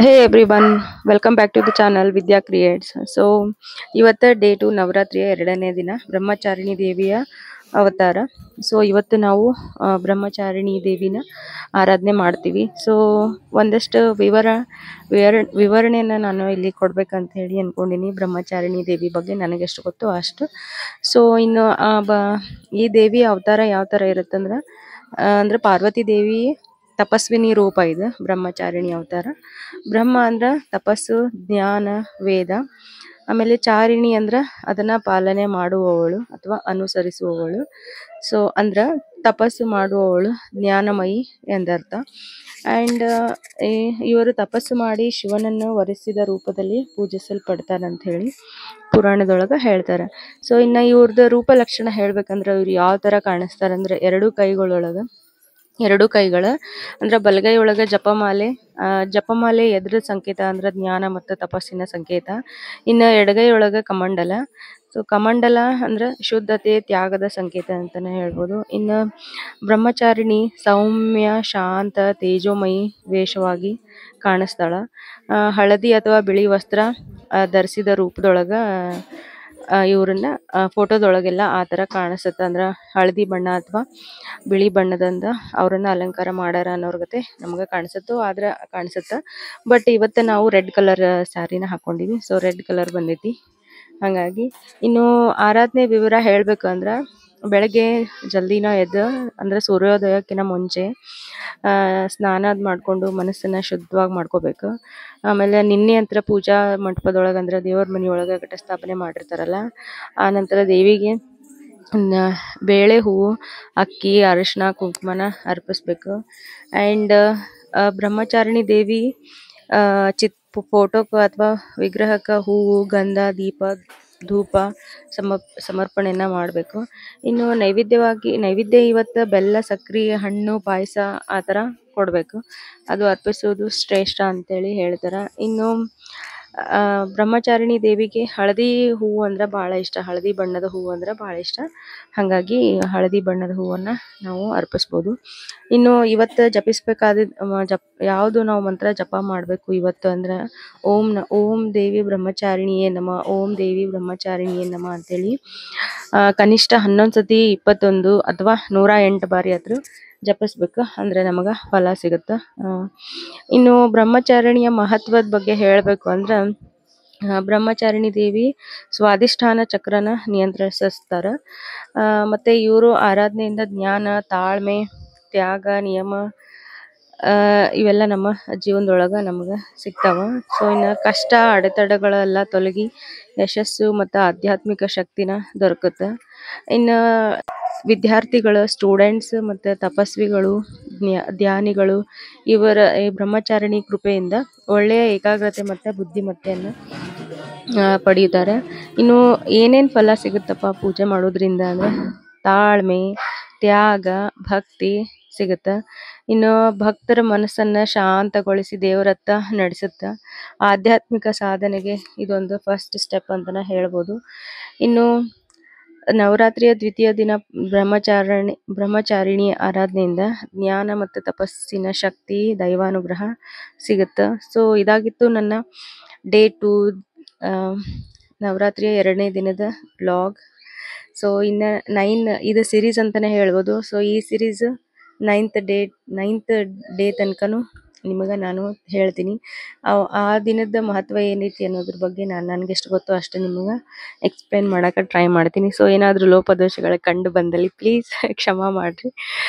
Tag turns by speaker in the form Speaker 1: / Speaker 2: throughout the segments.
Speaker 1: Hey everyone, welcome back to the channel Vidya Creates. So, ಇವತ್ತು day 2 ನವರಾತ್ರಿಯ 2ನೇ ದಿನ ಬ್ರಹ್ಮಚಾರಿಣಿ ದೇವಿಯ ಅವತಾರ. ಸೊ ಇವತ್ತು ನಾವು ಬ್ರಹ್ಮಚಾರಿಣಿ ದೇವಿನ ಆರಾಧನೆ ಮಾಡ್ತೀವಿ. ಸೊ ಒಂದಷ್ಟು ವಿವರಣೆಯನ್ನು ನಾನು ಇಲ್ಲಿ ಕೊಡ್ಬೇಕಂತ ಹೇಳಿ ಅನ್ಕೊಂಡಿನಿ. ಬ್ರಹ್ಮಚಾರಿಣಿ ದೇವಿ ಬಗ್ಗೆ ನನಗೆ ಎಷ್ಟು ಗೊತ್ತೋ ಅಷ್ಟು. ಸೊ ಇನ್ನು ಈ ದೇವಿಯ ಅವತಾರ ಯಾವ ಥರ ಇರುತ್ತಂದ್ರೆ ಅಂದ್ರೆ ಪಾರ್ವತಿ ದೇವಿ ತಪಸ್ವಿನಿ ರೂಪ ಇದು ಬ್ರಹ್ಮಚಾರಿಣಿ ಅವತಾರ. ಬ್ರಹ್ಮ ಅಂದ್ರ ತಪಸ್ಸು, ಜ್ಞಾನ, ವೇದ. ಆಮೇಲೆ ಚಾರಿಣಿ ಅಂದ್ರ ಅದನ್ನ ಪಾಲನೆ ಮಾಡುವವಳು ಅಥವಾ ಅನುಸರಿಸುವವಳು. ಸೊ ಅಂದ್ರ ತಪಸ್ಸು ಮಾಡುವವಳು, ಜ್ಞಾನಮಯಿ ಎಂದರ್ಥ. ಆ್ಯಂಡ್ ಇವರು ತಪಸ್ಸು ಮಾಡಿ ಶಿವನನ್ನು ವರಿಸಿದ ರೂಪದಲ್ಲಿ ಪೂಜಿಸಲ್ಪಡ್ತಾರಂತ ಹೇಳಿ ಪುರಾಣದೊಳಗೆ ಹೇಳ್ತಾರೆ. ಸೊ ಇನ್ನು ಇವ್ರದ್ದು ರೂಪ ಲಕ್ಷಣ ಹೇಳ್ಬೇಕಂದ್ರೆ ಇವ್ರು ಯಾವ ಥರ ಕಾಣಿಸ್ತಾರಂದ್ರೆ ಎರಡು ಕೈಗಳ ಅಂದ್ರೆ ಬಲಗೈ ಒಳಗ ಜಪಮಾಲೆ ಎದ್ರ ಸಂಕೇತ ಅಂದ್ರೆ ಜ್ಞಾನ ಮತ್ತು ತಪಸ್ಸಿನ ಸಂಕೇತ. ಇನ್ನು ಎಡಗೈ ಒಳಗ ಕಮಂಡಲ. ಸೊ ಕಮಂಡಲ ಅಂದ್ರೆ ಶುದ್ಧತೆ, ತ್ಯಾಗದ ಸಂಕೇತ ಅಂತಾನೆ ಹೇಳ್ಬೋದು. ಇನ್ನು ಬ್ರಹ್ಮಚಾರಿಣಿ ಸೌಮ್ಯ, ಶಾಂತ, ತೇಜೋಮಯಿ ವೇಷವಾಗಿ ಕಾಣಿಸ್ತಾಳ. ಹಳದಿ ಅಥವಾ ಬಿಳಿ ವಸ್ತ್ರ ಧರಿಸಿದ ರೂಪದೊಳಗ ಇವ್ರನ್ನ ಫೋಟೋದೊಳಗೆಲ್ಲ ಆ ಥರ ಕಾಣಿಸುತ್ತೆ. ಅಂದ್ರೆ ಹಳದಿ ಬಣ್ಣ ಅಥವಾ ಬಿಳಿ ಬಣ್ಣದಿಂದ ಅವ್ರನ್ನ ಅಲಂಕಾರ ಮಾಡ್ಯಾರ ಅನ್ನೋರ್ ಗತೆ ನಮ್ಗೆ ಕಾಣಿಸುತ್ತೆ. ಬಟ್ ಇವತ್ತು ನಾವು ರೆಡ್ ಕಲರ್ ಸ್ಯಾರಿನ ಹಾಕೊಂಡಿವಿ. ಸೊ ರೆಡ್ ಕಲರ್ ಬಂದೈತಿ. ಹಾಗಾಗಿ ಇನ್ನು ಆರಾಧನೆ ವಿವರ ಹೇಳ್ಬೇಕು ಅಂದ್ರೆ ಬೆಳಗ್ಗೆ ಜಲ್ದಿನ ಎದ್ದು ಅಂದ್ರೆ ಸೂರ್ಯೋದಯಕ್ಕಿಂತ ಮುಂಚೆ ಸ್ನಾನ ಮಾಡಿಕೊಂಡು ಮನಸ್ಸನ್ನ ಶುದ್ಧವಾಗಿ ಮಾಡ್ಕೋಬೇಕು. ಆಮೇಲೆ ನಿನ್ನೆ ಅಂತರ ಪೂಜಾ ಮಂಟಪದೊಳಗೆ ಅಂದ್ರೆ ದೇವ್ರ ಮನೆಯೊಳಗೆ ಘಟಸ್ಥಾಪನೆ ಮಾಡಿರ್ತಾರಲ್ಲ, ಆ ನಂತರ ದೇವಿಗೆ ಬೇಳೆ ಹೂವು, ಅಕ್ಕಿ, ಅರಿಶಿನ, ಕುಂಕುಮನ ಅರ್ಪಿಸ್ಬೇಕು. ಆ್ಯಂಡ್ ಬ್ರಹ್ಮಚಾರಿಣಿ ದೇವಿ ಫೋಟೋಕ್ಕೆ ಅಥವಾ ವಿಗ್ರಹಕ್ಕೆ ಹೂವು, ಗಂಧ, ದೀಪ, ಧೂಪ ಸಮರ್ಪಣೆಯನ್ನ ಮಾಡಬೇಕು. ಇನ್ನು ನೈವೇದ್ಯ ಇವತ್ತು ಬೆಲ್ಲ, ಸಕ್ರೆ, ಹಣ್ಣು, ಪಾಯಸ ಆ ಥರ ಕೊಡಬೇಕು. ಅದು ಅರ್ಪಿಸೋದು ಶ್ರೇಷ್ಠ ಅಂತೇಳಿ ಹೇಳ್ತಾರೆ. ಇನ್ನು ಬ್ರಹ್ಮಚಾರಿಣಿ ದೇವಿಗೆ ಹಳದಿ ಹೂವು ಅಂದ್ರೆ ಭಾಳ ಇಷ್ಟ. ಹಳದಿ ಬಣ್ಣದ ಹೂವು ಅಂದ್ರೆ ಭಾಳ ಇಷ್ಟ. ಹಾಗಾಗಿ ಹಳದಿ ಬಣ್ಣದ ಹೂವನ್ನು ನಾವು ಅರ್ಪಿಸ್ಬೋದು. ಇನ್ನು ಇವತ್ತು ಜಪಿಸ್ಬೇಕಾದ ಯಾವುದು ನಾವು ಮಂತ್ರ ಜಪ ಮಾಡಬೇಕು ಇವತ್ತು ಅಂದ್ರೆ ಓಂ ದೇವಿ ಬ್ರಹ್ಮಚಾರಿಣಿಯೇ ನಮಃ, ಓಂ ದೇವಿ ಬ್ರಹ್ಮಚಾರಿಣಿಯೇ ನಮಃ ಅಂತೇಳಿ ಕನಿಷ್ಠ 11 ಸತಿ 21 ಅಥವಾ 108 ಬಾರಿ ಆದರೂ ಜಪಿಸ್ಬೇಕು. ಅಂದ್ರೆ ನಮಗೆ ಫಲ ಸಿಗುತ್ತೆ. ಇನ್ನು ಬ್ರಹ್ಮಚಾರಿಣಿಯ ಮಹತ್ವದ ಬಗ್ಗೆ ಹೇಳಬೇಕು ಅಂದ್ರೆ ಬ್ರಹ್ಮಚಾರಿಣಿ ದೇವಿ ಸ್ವಾಧಿಷ್ಠಾನ ಚಕ್ರನ ನಿಯಂತ್ರಿಸ್ತಾರೆ. ಮತ್ತು ಇವರು ಆರಾಧನೆಯಿಂದ ಜ್ಞಾನ, ತಾಳ್ಮೆ, ತ್ಯಾಗ, ನಿಯಮ ಇವೆಲ್ಲ ನಮ್ಮ ಜೀವನದೊಳಗೆ ನಮಗೆ ಸಿಗ್ತಾವ. ಸೊ ಇನ್ನು ಕಷ್ಟ, ಅಡೆತಡೆಗಳೆಲ್ಲ ತೊಲಗಿ ಯಶಸ್ಸು ಮತ್ತು ಆಧ್ಯಾತ್ಮಿಕ ಶಕ್ತಿನ ದೊರಕುತ್ತೆ. ಇನ್ನು ವಿದ್ಯಾರ್ಥಿಗಳು, ಸ್ಟೂಡೆಂಟ್ಸ್ ಮತ್ತು ತಪಸ್ವಿಗಳು, ಧ್ಯಾನಿಗಳು ಈ ಬ್ರಹ್ಮಚಾರಿಣಿ ಕೃಪೆಯಿಂದ ಒಳ್ಳೆಯ ಏಕಾಗ್ರತೆ ಮತ್ತು ಬುದ್ಧಿಮತ್ತೆಯನ್ನು ಪಡೆಯುತ್ತಾರೆ. ಇನ್ನು ಏನೇನು ಫಲ ಸಿಗುತ್ತಪ್ಪ ಪೂಜೆ ಮಾಡೋದ್ರಿಂದ ಅಂದರೆ ತಾಳ್ಮೆ, ತ್ಯಾಗ, ಭಕ್ತಿ ಸಿಗುತ್ತೆ. ಇನ್ನು ಭಕ್ತರ ಮನಸ್ಸನ್ನು ಶಾಂತಗೊಳಿಸಿ ದೇವರತ್ತ ನಡೆಸುತ್ತೆ. ಆಧ್ಯಾತ್ಮಿಕ ಸಾಧನೆಗೆ ಇದೊಂದು ಫಸ್ಟ್ ಸ್ಟೆಪ್ ಅಂತಲೇ ಹೇಳ್ಬೋದು. ಇನ್ನು ನವರಾತ್ರಿಯ ದ್ವಿತೀಯ ದಿನ ಬ್ರಹ್ಮಚಾರಿಣಿ ಆರಾಧನೆಯಿಂದ ಜ್ಞಾನ ಮತ್ತು ತಪಸ್ಸಿನ ಶಕ್ತಿ, ದೈವಾನುಗ್ರಹ ಸಿಗುತ್ತೆ. ಸೊ ಇದಾಗಿತ್ತು ನನ್ನ ಡೇ 2 ನವರಾತ್ರಿಯ 2ನೇ ದಿನದ ಬ್ಲಾಗ್. ಸೊ ಇನ್ನು 9 ಇದು ಸಿರೀಸ್ ಅಂತಲೇ ಹೇಳ್ಬೋದು. ಸೊ ಈ ಸಿರೀಸ್ 9th ಡೇ ತನಕನೂ ನಿಮಗೆ ನಾನು ಹೇಳ್ತೀನಿ. ಆ ದಿನದ ಮಹತ್ವ ಏನೈತಿ ಅನ್ನೋದ್ರ ಬಗ್ಗೆ ನನಗೆ ಎಷ್ಟು ಗೊತ್ತೋ ಅಷ್ಟು ನಿಮಗೆ ಎಕ್ಸ್ಪ್ಲೇನ್ ಮಾಡೋಕೆ ಟ್ರೈ ಮಾಡ್ತೀನಿ. ಸೊ ಏನಾದರೂ ಲೋಪದೋಷಗಳು ಕಂಡು ಬಂದಲ್ಲಿ ಪ್ಲೀಸ್ ಕ್ಷಮಾ ಮಾಡಿರಿ.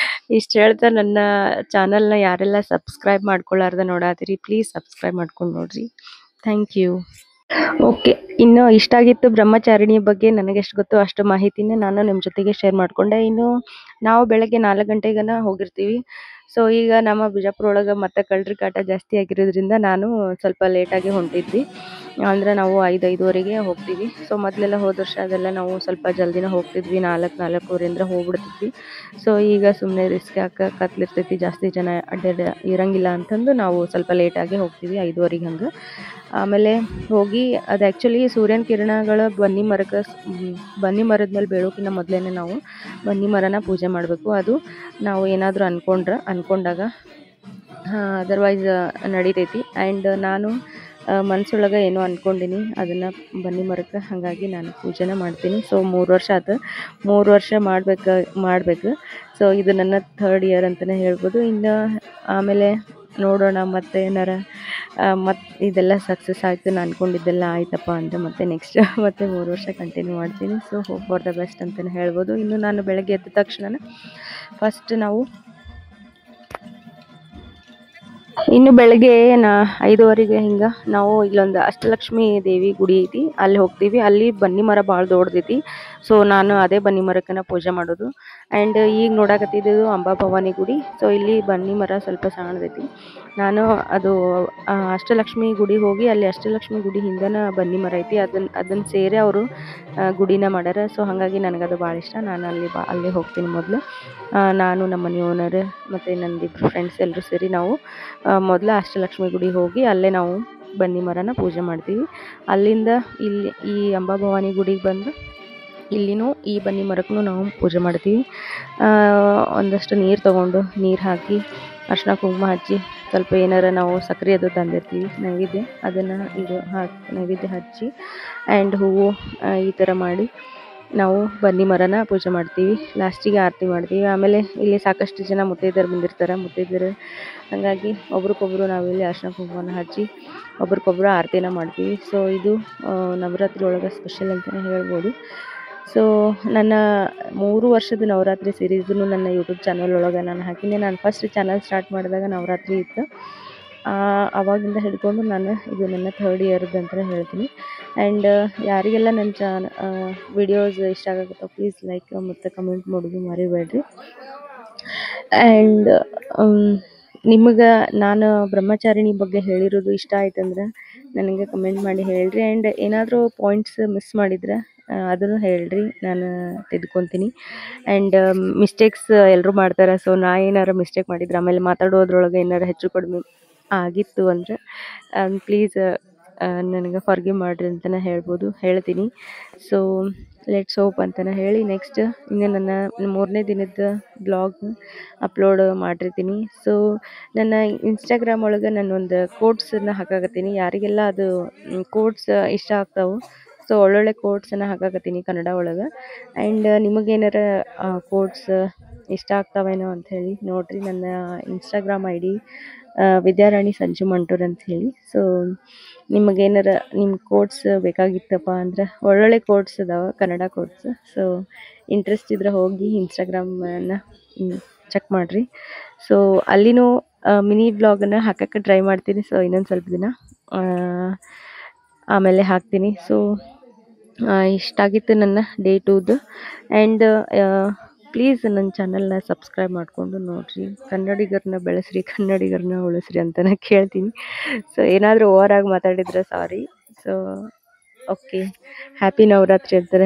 Speaker 1: ಇಷ್ಟು ಹೇಳ್ತಾ ನನ್ನ ಚಾನಲ್ನ ಯಾರೆಲ್ಲ ಸಬ್ಸ್ಕ್ರೈಬ್ ಮಾಡ್ಕೊಳ್ಳಾರ್ದ ನೋಡಾತೀರಿ ಪ್ಲೀಸ್ ಸಬ್ಸ್ಕ್ರೈಬ್ ಮಾಡ್ಕೊಂಡು ನೋಡ್ರಿ. Thank you. ಓಕೆ, ಇನ್ನು ಇಷ್ಟ ಆಗಿತ್ತು ಬ್ರಹ್ಮಚಾರಿಣಿ ಬಗ್ಗೆ ನನಗೆ ಎಷ್ಟು ಗೊತ್ತೋ ಅಷ್ಟು ಮಾಹಿತಿನ ನಾನು ನಿಮ್ಮ ಜೊತೆಗೆ ಶೇರ್ ಮಾಡಿಕೊಂಡೆ. ಇನ್ನು ನಾವು ಬೆಳಗ್ಗೆ 4 ಗಂಟೆಗನ ಹೋಗಿರ್ತೀವಿ. ಸೊ ಈಗ ನಮ್ಮ ಬಿಜಾಪುರ ಒಳಗೆ ಮತ್ತೆ ಕಳ್ಳರ ಕಾಟ ಜಾಸ್ತಿ ಆಗಿರೋದ್ರಿಂದ ನಾನು ಸ್ವಲ್ಪ ಲೇಟಾಗಿ ಹೊಂಟಿದ್ವಿ. ಅಂದರೆ ನಾವು 5-5:30ಗೆ ಹೋಗ್ತೀವಿ. ಸೊ ಮೊದಲೆಲ್ಲ ಹೋದ ವರ್ಷ ಅದೆಲ್ಲ ನಾವು ಸ್ವಲ್ಪ ಜಲ್ದಿನ ಹೋಗ್ತಿದ್ವಿ, 4-4:15 ಹೋಗ್ಬಿಡ್ತಿದ್ವಿ. ಸೊ ಈಗ ಸುಮ್ಮನೆ ರಿಸ್ಕ್ ಯಾಕೆ, ಕತ್ಲಿರ್ತೈತಿ, ಜಾಸ್ತಿ ಜನ ಇರಂಗಿಲ್ಲ ಅಂತಂದು ನಾವು ಸ್ವಲ್ಪ ಲೇಟಾಗಿ ಹೋಗ್ತೀವಿ, 5:30 ಹಂಗೆ. ಆಮೇಲೆ ಹೋಗಿ ಅದು ಆ್ಯಕ್ಚುಲಿ ಸೂರ್ಯನ ಕಿರಣಗಳು ಬನ್ನಿ ಮರದ ಮೇಲೆ ಬೀಳೋಕ್ಕಿಂತ ಮೊದಲೇ ನಾವು ಬನ್ನಿ ಮರನ ಪೂಜೆ ಮಾಡಬೇಕು. ಅದು ನಾವು ಏನಾದರೂ ಅನ್ಕೊಂಡಾಗ ಅದರ್ವೈಸ್ ನಡಿತೈತಿ. ಆ್ಯಂಡ್ ನಾನು ಮನ್ಸೊಳಗೆ ಏನೋ ಅಂದ್ಕೊಂಡಿನಿ ಅದನ್ನು ಬನ್ನಿ ಮರಕ್ಕೆ, ಹಾಗಾಗಿ ನಾನು ಪೂಜೆನ ಮಾಡ್ತೀನಿ. ಸೊ 3 ವರ್ಷ ಆಯ್ತು, 3 ವರ್ಷ ಮಾಡಬೇಕು. ಸೊ ಇದು ನನ್ನ 3rd ಇಯರ್ ಅಂತಲೇ ಹೇಳ್ಬೋದು. ಇನ್ನು ಆಮೇಲೆ ನೋಡೋಣ ಮತ್ತೆ ಏನಾರ ಮತ್ತು ಇದೆಲ್ಲ ಸಕ್ಸಸ್ ಆಯಿತು, ನಾನು ಅಂದ್ಕೊಂಡಿದ್ದೆಲ್ಲ ಆಯ್ತಪ್ಪ ಅಂದರೆ ಮತ್ತೆ ನೆಕ್ಸ್ಟ್ ಮತ್ತೆ 3 ವರ್ಷ ಕಂಟಿನ್ಯೂ ಮಾಡ್ತೀನಿ. So hope for the best ಅಂತಲೇ ಹೇಳ್ಬೋದು. ಇನ್ನು ನಾನು ಬೆಳಗ್ಗೆ ಎದ್ದ ತಕ್ಷಣ ಫಸ್ಟ್ ಇನ್ನು ಬೆಳಗ್ಗೆ 5:15 ಹಿಂಗೆ ನಾವು ಇಲ್ಲೊಂದು ಅಷ್ಟಲಕ್ಷ್ಮಿ ದೇವಿ ಗುಡಿ ಐತಿ, ಅಲ್ಲಿ ಹೋಗ್ತೀವಿ. ಅಲ್ಲಿ ಬನ್ನಿ ಮರ ಭಾಳ ದೊಡ್ಡದೈತಿ. ಸೊ ನಾನು ಅದೇ ಬನ್ನಿ ಮರಕ್ಕನ ಪೂಜೆ ಮಾಡೋದು. ಆ್ಯಂಡ್ ಈಗ ನೋಡಕತ್ತಿದ್ದು ಅಂಬಾಭವಾನಿ ಗುಡಿ. ಸೊ ಇಲ್ಲಿ ಬನ್ನಿ ಮರ ಸ್ವಲ್ಪ ಸಣ್ಣದೈತಿ. ನಾನು ಅದು ಅಷ್ಟಲಕ್ಷ್ಮಿ ಗುಡಿ ಹೋಗಿ, ಅಲ್ಲಿ ಅಷ್ಟಲಕ್ಷ್ಮಿ ಗುಡಿ ಹಿಂದೆನ ಬನ್ನಿ ಮರ ಐತಿ, ಅದನ್ನು ಸೇರಿ ಅವರು ಗುಡಿನ ಮಾಡ್ಯಾರ. ಸೊ ಹಾಗಾಗಿ ನನಗದು ಭಾಳ ಇಷ್ಟ. ನಾನು ಅಲ್ಲಿ ಹೋಗ್ತೀನಿ ಮೊದಲು. ನಾನು ನಮ್ಮ ಮನೆ ಓನರ್ ಮತ್ತು ನಂದಿಬ್ಬರು ಫ್ರೆಂಡ್ಸ್ ಎಲ್ಲರೂ ಸೇರಿ ನಾವು ಮೊದಲು ಅಷ್ಟಲಕ್ಷ್ಮಿ ಗುಡಿ ಹೋಗಿ ಅಲ್ಲೇ ನಾವು ಬನ್ನಿ ಮರನ ಪೂಜೆ ಮಾಡ್ತೀವಿ. ಅಲ್ಲಿಂದ ಇಲ್ಲಿ ಈ ಅಂಬಾಭವಾನಿ ಗುಡಿಗೆ ಬಂದು ಇಲ್ಲಿನೂ ಈ ಬನ್ನಿ ಮರಕ್ಕೂ ನಾವು ಪೂಜೆ ಮಾಡ್ತೀವಿ. ಒಂದಷ್ಟು ನೀರು ತೊಗೊಂಡು ನೀರು ಹಾಕಿ ಅರ್ಶಿನ ಕುಂಕುಮ ಹಚ್ಚಿ ಸ್ವಲ್ಪ ಏನಾರ ನಾವು ಸಕ್ಕರೆ ಅದು ತಂದಿರ್ತೀವಿ ನೈವೇದ್ಯ, ಅದನ್ನು ನೈವೇದ್ಯ ಹಚ್ಚಿ ಆ್ಯಂಡ್ ಹೂವು ಈ ಥರ ಮಾಡಿ ನಾವು ಬನ್ನಿ ಮರನ ಪೂಜೆ ಮಾಡ್ತೀವಿ. ಲಾಸ್ಟಿಗೆ ಆರತಿ ಮಾಡ್ತೀವಿ. ಆಮೇಲೆ ಇಲ್ಲಿ ಸಾಕಷ್ಟು ಜನ ಮುತ್ತೈದೆಯರು ಬಂದಿರ್ತಾರೆ, ಮುತ್ತೈದೆಯರು ಹಾಗಾಗಿ ಒಬ್ರಿಗೊಬ್ರು ನಾವಿಲ್ಲಿ ಅರ್ಶಿನ ಕುಂಕುಮನ ಹಚ್ಚಿ ಒಬ್ರಿಗೊಬ್ರು ಆರತಿನ ಮಾಡ್ತೀವಿ. ಸೊ ಇದು ನವರಾತ್ರಿ ಒಳಗೆ ಸ್ಪೆಷಲ್ ಅಂತಲೇ ಹೇಳ್ಬೋದು. ಸೊ ನನ್ನ 3 ವರ್ಷದ ನವರಾತ್ರಿ ಸೀರೀಸನ್ನು ನನ್ನ ಯೂಟ್ಯೂಬ್ ಚಾನಲ್ ಒಳಗೆ ನಾನು ಹಾಕಿನಿ. ನಾನು ಫಸ್ಟ್ ಚಾನಲ್ ಸ್ಟಾರ್ಟ್ ಮಾಡಿದಾಗ ನವರಾತ್ರಿ ಇತ್ತು. ಆವಾಗಿಂದ ಹಿಡ್ಕೊಂಡು ನಾನು ಇದು ನನ್ನ 3rd ಇಯರ್ದು ಅಂತಲೇ ಹೇಳ್ತೀನಿ. ಆ್ಯಂಡ್ ಯಾರಿಗೆಲ್ಲ ನನ್ನ ವಿಡಿಯೋಸ್ ಇಷ್ಟ ಆಗುತ್ತೋ ಪ್ಲೀಸ್ ಲೈಕ್ ಮತ್ತು ಕಮೆಂಟ್ ಮಾಡೋದು ಮರಿಬೇಡ್ರಿ. ಆ್ಯಂಡ್ ನಿಮಗೆ ನಾನು ಬ್ರಹ್ಮಚಾರಿಣಿ ಬಗ್ಗೆ ಹೇಳಿರೋದು ಇಷ್ಟ ಆಯ್ತಂದ್ರೆ ನನಗೆ ಕಮೆಂಟ್ ಮಾಡಿ ಹೇಳ್ರಿ. ಆ್ಯಂಡ್ ಏನಾದರೂ ಪಾಯಿಂಟ್ಸ್ ಮಿಸ್ ಮಾಡಿದ್ರೆ ಅದನ್ನು ಹೇಳ್ರಿ, ನಾನು ತಿದ್ಕೊತೀನಿ. ಆ್ಯಂಡ್ ಮಿಸ್ಟೇಕ್ಸ್ ಎಲ್ಲರೂ ಮಾಡ್ತಾರೆ. ಸೊ ನಾ ಏನಾರು ಮಿಸ್ಟೇಕ್ ಮಾಡಿದ್ರೆ ಆಮೇಲೆ ಮಾತಾಡೋದ್ರೊಳಗೆ ಏನಾರು ಹೆಚ್ಚು ಕಡಿಮೆ ಆಗಿತ್ತು ಅಂದರೆ ಪ್ಲೀಸ್ ನನಗೆ ಫಾರ್ಗಿವ್ ಮಾಡಿರಿ ಅಂತಲೇ ಹೇಳ್ತೀನಿ. ಸೊ ಲೆಟ್ಸ್ ಹೋಪ್ ಅಂತಲೇ ಹೇಳಿ ನೆಕ್ಸ್ಟ್ ಇನ್ನು ನನ್ನ 3ನೇ ದಿನದ ಬ್ಲಾಗ್ ಅಪ್ಲೋಡ್ ಮಾಡಿರ್ತೀನಿ. ಸೊ ನನ್ನ ಇನ್ಸ್ಟಾಗ್ರಾಮ್ ಒಳಗೆ ನಾನೊಂದು ಕೋಟ್ಸನ್ನು ಹಾಕಾಕತ್ತೀನಿ. ಯಾರಿಗೆಲ್ಲ ಅದು ಕೋಟ್ಸ್ ಇಷ್ಟ ಆಗ್ತಾವೆ ಸೊ ಒಳ್ಳೊಳ್ಳೆ ಕೋಟ್ಸನ್ನು ಹಾಕಾಕತ್ತೀನಿ ಕನ್ನಡ ಒಳಗೆ. ಆ್ಯಂಡ್ ನಿಮಗೇನಾರ ಕೋಟ್ಸ್ ಇಷ್ಟ ಆಗ್ತಾವೇನೋ ಅಂಥೇಳಿ ನೋಡಿರಿ. ನನ್ನ ಇನ್ಸ್ಟಾಗ್ರಾಮ್ ID ವಿದ್ಯಾರಾಣಿ ಸಂಜು ಮಂಟೂರ್ ಅಂತ ಹೇಳಿ. ಸೊ ನಿಮಗೇನಾರ ನಿಮ್ಮ ಕೋಟ್ಸ್ ಬೇಕಾಗಿತ್ತಪ್ಪ ಅಂದ್ರೆ ಒಳ್ಳೊಳ್ಳೆ ಕೋಟ್ಸ್ ಅದಾವೆ, ಕನ್ನಡ ಕೋಟ್ಸ್. ಸೊ ಇಂಟ್ರೆಸ್ಟ್ ಇದ್ರೆ ಹೋಗಿ ಇನ್ಸ್ಟಾಗ್ರಾಮನ್ನು ಚೆಕ್ ಮಾಡಿರಿ. ಸೊ ಅಲ್ಲಿನೂ ಮಿನಿ ವ್ಲಾಗನ್ನು ಹಾಕೋಕ್ಕೆ ಟ್ರೈ ಮಾಡ್ತೀನಿ. ಸೊ ಇನ್ನೊಂದು ಸ್ವಲ್ಪ ದಿನ ಆಮೇಲೆ ಹಾಕ್ತೀನಿ. ಸೊ ಇಷ್ಟಾಗಿತ್ತು ನನ್ನ ಡೇ 2ದು. ಆ್ಯಂಡ್ ಪ್ಲೀಸ್ ನನ್ನ ಚಾನಲ್ನ ಸಬ್ಸ್ಕ್ರೈಬ್ ಮಾಡಿಕೊಂಡು ನೋಡಿರಿ. ಕನ್ನಡಿಗರನ್ನ ಬೆಳೆಸ್ರಿ, ಕನ್ನಡಿಗರನ್ನ ಉಳಿಸ್ರಿ ಅಂತ ನಾನು ಕೇಳ್ತೀನಿ. ಸೊ ಏನಾದರೂ ಓವರಾಗಿ ಮಾತಾಡಿದರೆ ಸಾರಿ. ಸೊ ಓಕೆ, ಹ್ಯಾಪಿ ನವರಾತ್ರಿ ಅಂತಾರೆ.